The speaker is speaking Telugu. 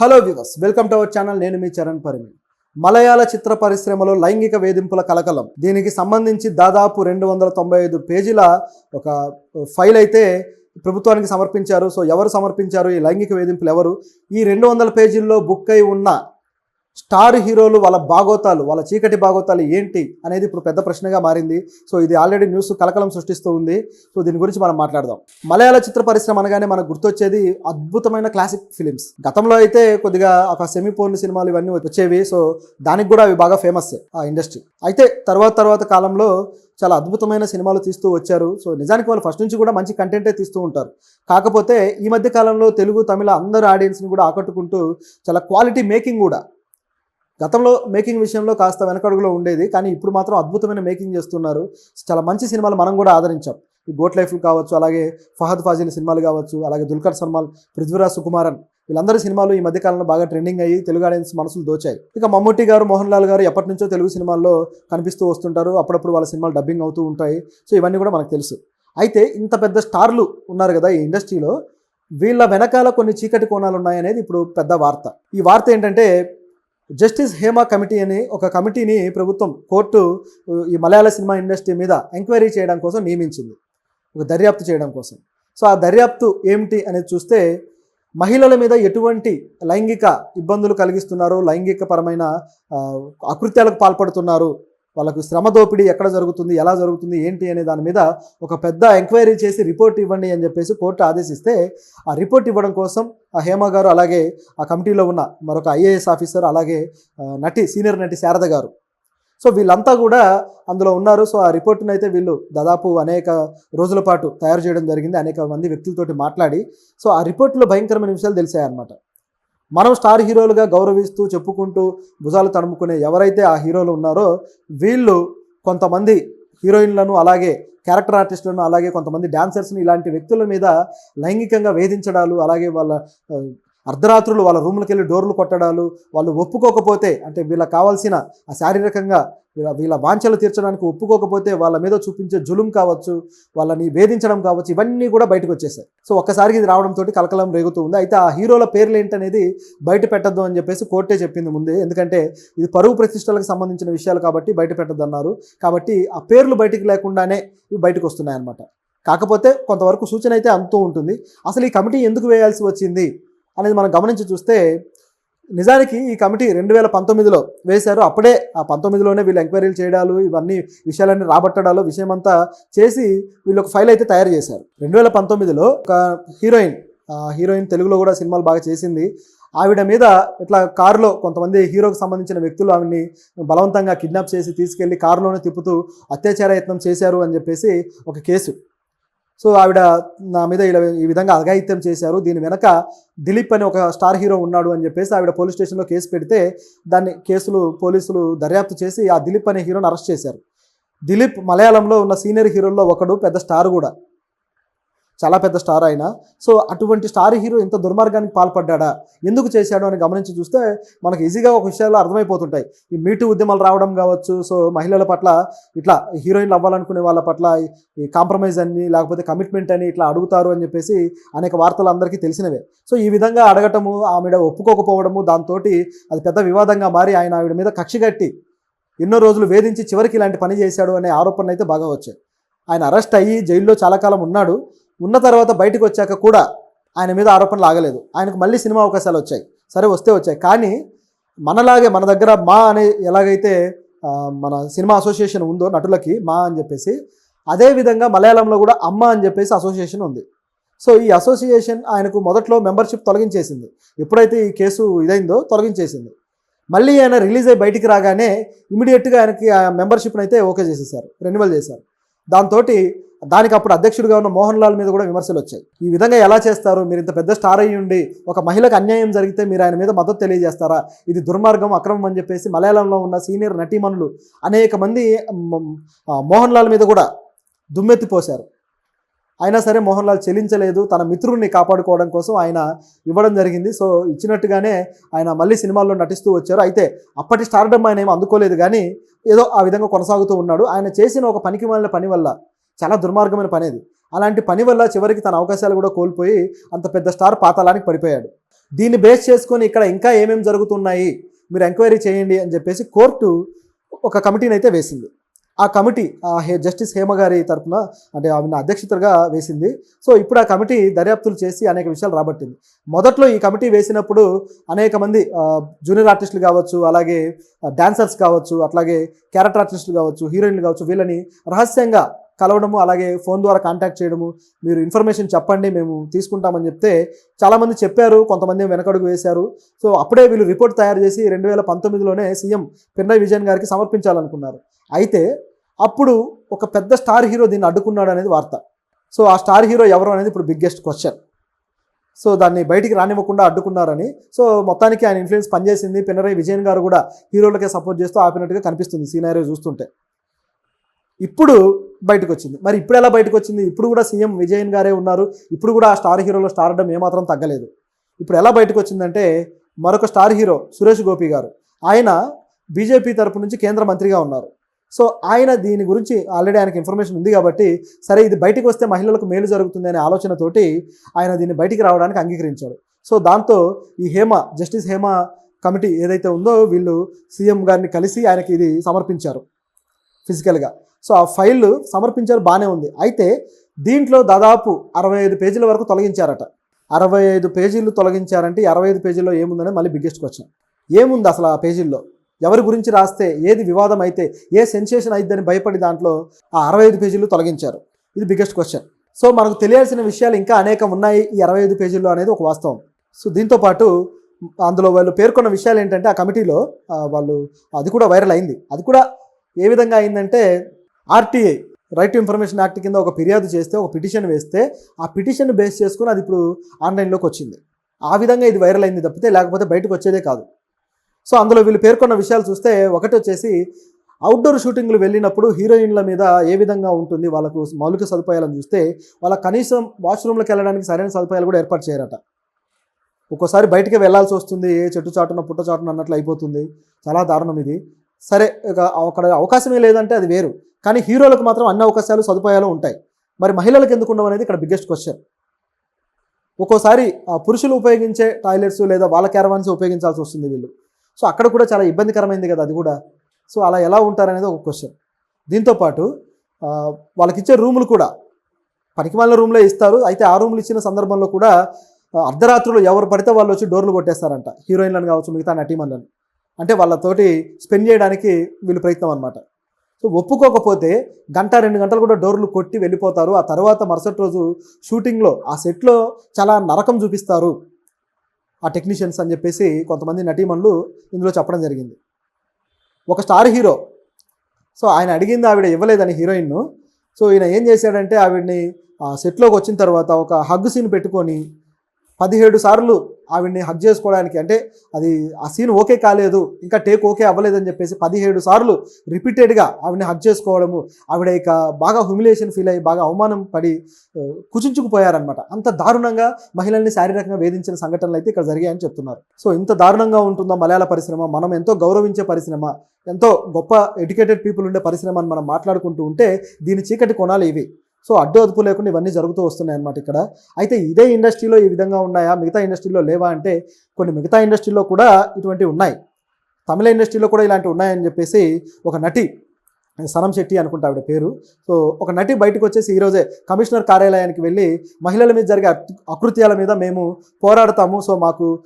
Hello viewers, welcome to our channel. నేను మీ చరణ్ పరిమి. మలయాళ చిత్ర పరిశ్రమలో లైంగిక వేధింపుల కలకలం. దీనికి సంబంధించి దాదాపు 295 పేజీల ఒక ఫైల్ అయితే ప్రభుత్వానికి సమర్పించారు. సో ఎవరు సమర్పించారు, ఈ లైంగిక వేధింపులు ఎవరు, ఈ 200 పేజీల్లో బుక్ అయి ఉన్న స్టార్ హీరోలు వాళ్ళ బాగోతాలు, వాళ్ళ చీకటి బాగోతాలు ఏంటి అనేది ఇప్పుడు పెద్ద ప్రశ్నగా మారింది. సో ఇది ఆల్రెడీ న్యూస్ కలకలం సృష్టిస్తూ ఉంది. సో దీని గురించి మనం మాట్లాడదాం. మలయాళ చిత్ర పరిశ్రమ అనగానే మనకు గుర్తొచ్చేది అద్భుతమైన క్లాసిక్ ఫిలిమ్స్. గతంలో అయితే కొద్దిగా ఒక సెమీ పోర్న్ సినిమాలు ఇవన్నీ వచ్చేవి. సో దానికి కూడా అవి బాగా ఫేమస్ ఆ ఇండస్ట్రీ. అయితే తర్వాత కాలంలో చాలా అద్భుతమైన సినిమాలు తీస్తూ వచ్చారు. సో నిజానికి వాళ్ళు ఫస్ట్ నుంచి కూడా మంచి కంటెంటే తీస్తూ ఉంటారు. కాకపోతే ఈ మధ్య కాలంలో తెలుగు, తమిళ అందరు ఆడియన్స్ని కూడా ఆకట్టుకుంటూ చాలా క్వాలిటీ మేకింగ్ కూడా, గతంలో మేకింగ్ విషయంలో కాస్త వెనకడుగులో ఉండేది, కానీ ఇప్పుడు మాత్రం అద్భుతమైన మేకింగ్ చేస్తున్నారు. చాలా మంచి సినిమాలు మనం కూడా ఆదరించాం. ఈ గోట్ లైఫ్లు కావచ్చు, అలాగే ఫహద్ ఫాజిల్ సినిమాలు కావచ్చు, అలాగే దుల్కర్ సల్మాన్, పృథ్వీరాజ్ సుకుమారన్, వీళ్ళందరి సినిమాలు ఈ మధ్యకాలంలో బాగా ట్రెండింగ్ అయ్యి తెలుగు ఆడియన్స్ మనసులు దోచాయి. ఇక మమ్ముట్టి గారు, మోహన్ లాల్ గారు ఎప్పటి నుంచో తెలుగు సినిమాల్లో కనిపిస్తూ వస్తుంటారు. అప్పుడప్పుడు వాళ్ళ సినిమాలు డబ్బింగ్ అవుతూ ఉంటాయి. సో ఇవన్నీ కూడా మనకు తెలుసు. అయితే ఇంత పెద్ద స్టార్లు ఉన్నారు కదా ఈ ఇండస్ట్రీలో, వీళ్ళ వెనకాల కొన్ని చీకటి కోణాలు ఉన్నాయనేది ఇప్పుడు పెద్ద వార్త. ఈ వార్త ఏంటంటే, జస్టిస్ హేమా కమిటీ అని ఒక కమిటీని ప్రభుత్వం, కోర్టు ఈ మలయాళ సినిమా ఇండస్ట్రీ మీద ఎంక్వైరీ చేయడం కోసం నియమించింది, ఒక దర్యాప్తు చేయడం కోసం. సో ఆ దర్యాప్తు ఏమిటి అనేది చూస్తే, మహిళల మీద ఎటువంటి లైంగిక ఇబ్బందులు కలిగిస్తున్నారు, లైంగిక పరమైన అకృత్యాలకు పాల్పడుతున్నారు, వాళ్ళకు శ్రమ దోపిడీ ఎక్కడ జరుగుతుంది, ఎలా జరుగుతుంది, ఏంటి అనే దాని మీద ఒక పెద్ద ఎంక్వైరీ చేసి రిపోర్ట్ ఇవ్వండి అని చెప్పేసి కోర్టు ఆదేశిస్తే, ఆ రిపోర్ట్ ఇవ్వడం కోసం ఆ హేమ గారు, అలాగే ఆ కమిటీలో ఉన్న మరొక ఐఏఎస్ ఆఫీసర్, అలాగే సీనియర్ నటి శారద గారు, సో వీళ్ళంతా కూడా అందులో ఉన్నారు. సో ఆ రిపోర్ట్ని అయితే వీళ్ళు దాదాపు అనేక రోజుల పాటు తయారు చేయడం జరిగింది, అనేక మంది వ్యక్తులతోటి మాట్లాడి. సో ఆ రిపోర్ట్లో భయంకరమైన విషయాలు తెలిసాయన్నమాట. మనం స్టార్ హీరోలుగా గౌరవిస్తూ చెప్పుకుంటూ భుజాలు తడుముకునే ఎవరైతే ఆ హీరోలు ఉన్నారో, వీళ్ళు కొంతమంది హీరోయిన్లను, అలాగే క్యారెక్టర్ ఆర్టిస్టులను, అలాగే కొంతమంది డాన్సర్స్ని, ఇలాంటి వ్యక్తుల మీద లైంగికంగా వేధించడాలు, అలాగే వాళ్ళ అర్ధరాత్రులు వాళ్ళ రూమ్లకు వెళ్ళి డోర్లు కొట్టడాలు, వాళ్ళు ఒప్పుకోకపోతే, అంటే వీళ్ళకి కావాల్సిన ఆ శారీరకంగా వీళ్ళ వాంఛలు తీర్చడానికి ఒప్పుకోకపోతే వాళ్ళ మీద చూపించే జులుం కావచ్చు, వాళ్ళని వేధించడం కావచ్చు, ఇవన్నీ కూడా బయటకు వచ్చేసాయి. సో ఒక్కసారికి ఇది రావడంతో కలకలం రేగుతూ ఉంది. అయితే ఆ హీరోల పేర్లు ఏంటనేది బయట పెట్టద్దు అని చెప్పేసి కోర్టే చెప్పింది ముందే, ఎందుకంటే ఇది పరువు ప్రతిష్టలకు సంబంధించిన విషయాలు కాబట్టి బయట పెట్టద్దు అన్నారు. కాబట్టి ఆ పేర్లు బయటికి లేకుండానే ఇవి బయటకు వస్తున్నాయన్నమాట. కాకపోతే కొంతవరకు సూచన అయితే అందుతూ ఉంటుంది. అసలు ఈ కమిటీ ఎందుకు వేయాల్సి వచ్చింది అనేది మనం గమనించి చూస్తే, నిజానికి ఈ కమిటీ 2019లో వేశారు. అప్పుడే ఆ 19లోనే వీళ్ళు ఎంక్వైరీలు చేయడాలు, ఇవన్నీ విషయాలన్నీ రాబట్టడాలు, విషయమంతా చేసి వీళ్ళు ఒక ఫైల్ అయితే తయారు చేశారు. 2019లో ఒక హీరోయిన్ తెలుగులో కూడా సినిమాలు బాగా చేసింది. ఆవిడ మీద ఇట్లా కారులో కొంతమంది హీరోకి సంబంధించిన వ్యక్తులు ఆవిడ్ని బలవంతంగా కిడ్నాప్ చేసి తీసుకెళ్లి కారులోనే తిప్పుతూ అత్యాచార యత్నం చేశారు అని చెప్పేసి ఒక కేసు. సో ఆవిడ నా మీద ఈ విధంగా అఘాయిత్యం చేశారు, దీని వెనక దిలీప్ అని ఒక స్టార్ హీరో ఉన్నాడు అని చెప్పేసి ఆవిడ పోలీస్ స్టేషన్లో కేసు పెడితే, దాన్ని పోలీసులు దర్యాప్తు చేసి ఆ దిలీప్ అనే హీరోని అరెస్ట్ చేశారు. దిలీప్ మలయాళంలో ఉన్న సీనియర్ హీరోల్లో ఒకడు, పెద్ద స్టార్ కూడా, చాలా పెద్ద స్టార్ ఆయన. సో అటువంటి స్టార్ హీరో ఇంత దుర్మార్గానికి పాల్పడ్డా, ఎందుకు చేశాడు అని గమనించి చూస్తే మనకు ఈజీగా ఒక విషయాలు అర్థమైపోతుంటాయి. ఈ మీటూ ఉద్యమాలు రావడం కావచ్చు, సో మహిళల పట్ల ఇట్లా హీరోయిన్లు అవ్వాలనుకునే వాళ్ళ పట్ల ఈ కాంప్రమైజ్ అని, లేకపోతే కమిట్మెంట్ అని ఇట్లా అడుగుతారు అని చెప్పేసి అనేక వార్తలు అందరికీ తెలిసినవే. సో ఈ విధంగా అడగటము, ఆవిడ ఒప్పుకోకపోవడము, దాంతో అది పెద్ద వివాదంగా మారి ఆవిడ మీద కక్షిగట్టి ఎన్నో రోజులు వేధించి చివరికి ఇలాంటి పని చేశాడు అనే ఆరోపణలు అయితే బాగా వచ్చాయి. ఆయన అరెస్ట్ అయ్యి జైల్లో చాలా కాలం ఉన్నాడు. ఉన్న తర్వాత బయటకు వచ్చాక కూడా ఆయన మీద ఆరోపణలు ఆగలేదు. ఆయనకు మళ్ళీ సినిమా అవకాశాలు వచ్చాయి, సరే వస్తే వచ్చాయి. కానీ మనలాగే మన దగ్గర మా అనే ఎలాగైతే మన సినిమా అసోసియేషన్ ఉందో నటులకి మా అని చెప్పేసి, అదేవిధంగా మలయాళంలో కూడా అమ్మ అని చెప్పేసి అసోసియేషన్ ఉంది. సో ఈ అసోసియేషన్ ఆయనకు మొదట్లో మెంబర్షిప్ తొలగించేసింది. ఎప్పుడైతే ఈ కేసు ఇదైందో తొలగించేసింది. మళ్ళీ ఆయన రిలీజ్ అయ్యి బయటికి రాగానే ఇమీడియట్గా ఆయనకి ఆ మెంబర్షిప్ని అయితే ఓకే చేసేసారు, రెన్యువల్ చేశారు. దానికి అప్పుడు అధ్యక్షుడిగా ఉన్న మోహన్ లాల్ మీద కూడా విమర్శలు వచ్చాయి. ఈ విధంగా ఎలా చేస్తారు, మీరు ఇంత పెద్ద స్టార్ అయ్యి ఉండి ఒక మహిళకు అన్యాయం జరిగితే మీరు ఆయన మీద మద్దతు తెలియజేస్తారా, ఇది దుర్మార్గం, అక్రమం అని చెప్పేసి మలయాళంలో ఉన్న సీనియర్ నటీమణులు అనేక మంది మోహన్ లాల్ మీద కూడా దుమ్మెత్తిపోశారు. అయినా సరే మోహన్ లాల్ చెల్లించలేదు, తన మిత్రుడిని కాపాడుకోవడం కోసం ఆయన ఇవ్వడం జరిగింది. సో ఇచ్చినట్టుగానే ఆయన మళ్ళీ సినిమాల్లో నటిస్తూ వచ్చారు. అయితే అప్పటి స్టార్డమ్ ఆయన ఏమో అందుకోలేదు, కానీ ఏదో ఆ విధంగా కొనసాగుతూ ఉన్నాడు. ఆయన చేసిన ఒక పనికిమాలిన పని వల్ల, చాలా దుర్మార్గమైన పని అది, అలాంటి పని వల్ల చివరికి తన అవకాశాలు కూడా కోల్పోయి అంత పెద్ద స్టార్ పాతాళానికి పడిపోయాడు. దీన్ని బేస్ చేసుకొని ఇక్కడ ఇంకా ఏమేమి జరుగుతున్నాయి మీరు ఎంక్వైరీ చేయండి అని చెప్పేసి కోర్టు ఒక కమిటీని అయితే వేసింది. ఆ కమిటీ జస్టిస్ హేమ గారి తరఫున అంటే ఆమె అధ్యక్షతగా వేసింది. సో ఇప్పుడు ఆ కమిటీ దర్యాప్తులు చేసి అనేక విషయాలు రాబట్టింది. మొదట్లో ఈ కమిటీ వేసినప్పుడు అనేక మంది జూనియర్ ఆర్టిస్టులు కావచ్చు, అలాగే డాన్సర్స్ కావచ్చు, అట్లాగే క్యారెక్టర్ ఆర్టిస్టులు కావచ్చు, హీరోయిన్లు కావచ్చు, వీళ్ళని రహస్యంగా కలవడము, అలాగే ఫోన్ ద్వారా కాంటాక్ట్ చేయడము, మీరు ఇన్ఫర్మేషన్ చెప్పండి మేము తీసుకుంటామని చెప్తే చాలామంది చెప్పారు, కొంతమంది వెనకడుగు వేశారు. సో అప్పుడే వీళ్ళు రిపోర్ట్ తయారు చేసి 2019లోనే సీఎం పినరయ్ విజయన్ గారికి సమర్పించాలనుకున్నారు. అయితే అప్పుడు ఒక పెద్ద స్టార్ హీరో దీన్ని అడ్డుకున్నాడు అనేది వార్త. సో ఆ స్టార్ హీరో ఎవరు అనేది ఇప్పుడు బిగ్గెస్ట్ క్వశ్చన్. సో దాన్ని బయటికి రానివ్వకుండా అడ్డుకున్నారని. సో మొత్తానికి ఆయన ఇన్ఫ్లుయెన్స్ పనిచేసింది. పినరయ్ విజయన్ గారు కూడా హీరోలకే సపోర్ట్ చేస్తూ ఆపినట్టుగా కనిపిస్తుంది సీనారియో చూస్తుంటే. ఇప్పుడు బయటకు వచ్చింది. మరి ఇప్పుడు ఎలా బయటకు వచ్చింది? ఇప్పుడు కూడా సీఎం విజయన్ గారే ఉన్నారు. ఇప్పుడు కూడా ఆ స్టార్ హీరోలో స్టార్డమ్ ఏమాత్రం తగ్గలేదు. ఇప్పుడు ఎలా బయటకు వచ్చిందంటే మరొక స్టార్ హీరో సురేష్ గోపి గారు, ఆయన బీజేపీ తరపు నుంచి కేంద్ర మంత్రిగా ఉన్నారు. సో ఆయన దీని గురించి ఆల్రెడీ ఆయనకి ఇన్ఫర్మేషన్ ఉంది కాబట్టి సరే ఇది బయటికి వస్తే మహిళలకు మేలు జరుగుతుంది అనే ఆలోచనతోటి ఆయన దీన్ని బయటికి రావడానికి అంగీకరించాడు. సో దాంతో ఈ జస్టిస్ హేమ కమిటీ ఏదైతే ఉందో వీళ్ళు సీఎం గారిని కలిసి ఆయనకి ఇది సమర్పించారు ఫిజికల్గా. సో ఆ ఫైల్ సమర్పించారు, బాగానే ఉంది. అయితే దీంట్లో దాదాపు 65 పేజీల వరకు తొలగించారట. 65 పేజీలు తొలగించారంటే 65 పేజీల్లో ఏముందనే మళ్ళీ బిగ్గెస్ట్ క్వశ్చన్. ఏముంది అసలు ఆ పేజీల్లో? ఎవరి గురించి రాస్తే ఏది వివాదం అయితే ఏ సెన్సేషన్ అయిద్దని భయపడి దాంట్లో ఆ 65 పేజీలు తొలగించారు. ఇది బిగ్గెస్ట్ క్వశ్చన్. సో మనకు తెలియాల్సిన విషయాలు ఇంకా అనేకం ఉన్నాయి ఈ 65 పేజీల్లో అనేది ఒక వాస్తవం. సో దీంతోపాటు అందులో వాళ్ళు పేర్కొన్న విషయాలు ఏంటంటే ఆ కమిటీలో వాళ్ళు అది కూడా వైరల్ అయింది. అది కూడా ఏ విధంగా అయిందంటే RTI right to information act కింద ఒక ఫిర్యాదు చేస్తే, ఒక పిటిషన్ వేస్తే ఆ పిటిషన్ బేస్ చేసుకుని అది ఇప్పుడు ఆన్లైన్లోకి వచ్చింది. ఆ విధంగా ఇది వైరల్ అయింది తప్పితే లేకపోతే బయటకు వచ్చేదే కాదు. సో అందులో వీళ్ళు పేర్కొన్న విషయాలు చూస్తే ఒకటి వచ్చేసి అవుట్డోర్ షూటింగ్లు వెళ్ళినప్పుడు హీరోయిన్ల మీద ఏ విధంగా ఉంటుంది, వాళ్ళకు మౌలిక సదుపాయాలను చూస్తే వాళ్ళ కనీసం వాష్రూమ్లకు వెళ్ళడానికి సరైన సదుపాయాలు కూడా ఏర్పాటు చేయరట. ఒక్కోసారి బయటికి వెళ్ళాల్సి వస్తుంది, ఏ చెట్టు చాటున పుట్ట చాటున అన్నట్లు అయిపోతుంది. చాలా దారుణం ఇది. సరే అక్కడ అవకాశమే లేదంటే అది వేరు, కానీ హీరోలకు మాత్రం అన్ని అవకాశాలు సదుపాయాలు ఉంటాయి. మరి మహిళలకు ఎందుకు ఉండవు అనేది ఇక్కడ బిగ్గెస్ట్ క్వశ్చన్. ఒక్కోసారి పురుషులు ఉపయోగించే టాయిలెట్స్ లేదా వాళ్ళ క్యారవాన్స్ ఉపయోగించాల్సి వస్తుంది వీళ్ళు. సో అక్కడ కూడా చాలా ఇబ్బందికరమైంది కదా అది కూడా. సో అలా ఎలా ఉంటారనేది ఒక క్వశ్చన్. దీంతోపాటు వాళ్ళకిచ్చే రూములు కూడా పనికిమాలిన రూమ్లే ఇస్తారు. అయితే ఆ రూములు ఇచ్చిన సందర్భంలో కూడా అర్ధరాత్రులు ఎవరు పడితే వాళ్ళు వచ్చి డోర్లు కొట్టేస్తారంట, హీరోయిన్లను కావచ్చు మిగతా నటీమణులను. అంటే వాళ్ళతోటి స్పెండ్ చేయడానికి వీళ్ళు ప్రయత్నం అనమాట. సో ఒప్పుకోకపోతే 1-2 గంటలు కూడా డోర్లు కొట్టి వెళ్ళిపోతారు. ఆ తర్వాత మరుసటి రోజు షూటింగ్లో ఆ సెట్లో చాలా నరకం చూపిస్తారు ఆ టెక్నీషియన్స్ అని చెప్పేసి కొంతమంది నటీమణులు ఇందులో చెప్పడం జరిగింది. ఒక స్టార్ హీరో, సో ఆయన అడిగింది ఆవిడ ఇవ్వలేదని హీరోయిన్ను. సో ఈయన ఏం చేశాడంటే ఆవిడ్ని సెట్లోకి వచ్చిన తర్వాత ఒక హగ్ సీన్ పెట్టుకొని 17 సార్లు ఆవిడ్ని హగ్ చేసుకోవడానికి, అంటే అది ఆ సీన్ ఓకే కాలేదు, ఇంకా టేక్ ఓకే అవ్వలేదని చెప్పేసి 17 సార్లు రిపీటెడ్గా ఆవిడని హగ్ చేసుకోవడము, ఆవిడ ఇక బాగా హ్యూమిలియేషన్ ఫీల్ అయ్యి బాగా అవమానం పడి కుచించుకుపోయారనమాట. అంత దారుణంగా మహిళల్ని శారీరకంగా వేధించిన సంఘటనలు అయితే ఇక్కడ జరిగాయని చెప్తున్నారు. సో ఇంత దారుణంగా ఉంటుందా మలయాళ పరిశ్రమ? మనం ఎంతో గౌరవించే పరిశ్రమ, ఎంతో గొప్ప ఎడ్యుకేటెడ్ పీపుల్ ఉండే పరిశ్రమ అని మనం మాట్లాడుకుంటూ ఉంటే దీని చీకటి కొనాలి ఇవి. సో అడ్డు అదుపు లేకుండా ఇవన్నీ జరుగుతూ వస్తున్నాయి అన్నమాట ఇక్కడ. అయితే ఇదే ఇండస్ట్రీలో ఈ విధంగా ఉన్నాయా, మిగతా ఇండస్ట్రీలో లేవా అంటే కొన్ని మిగతా ఇండస్ట్రీలో కూడా ఇటువంటివి ఉన్నాయి. తమిళ ఇండస్ట్రీలో కూడా ఇలాంటివి ఉన్నాయని చెప్పేసి ఒక నటి సనం శెట్టి అనుకుంటా ఆవిడ పేరు. సో ఒక నటి బయటకు వచ్చేసి ఈరోజే కమిషనర్ కార్యాలయానికి వెళ్ళి మహిళల మీద జరిగే అకృత్యాల మీద మేము పోరాడతాము, సో మాకు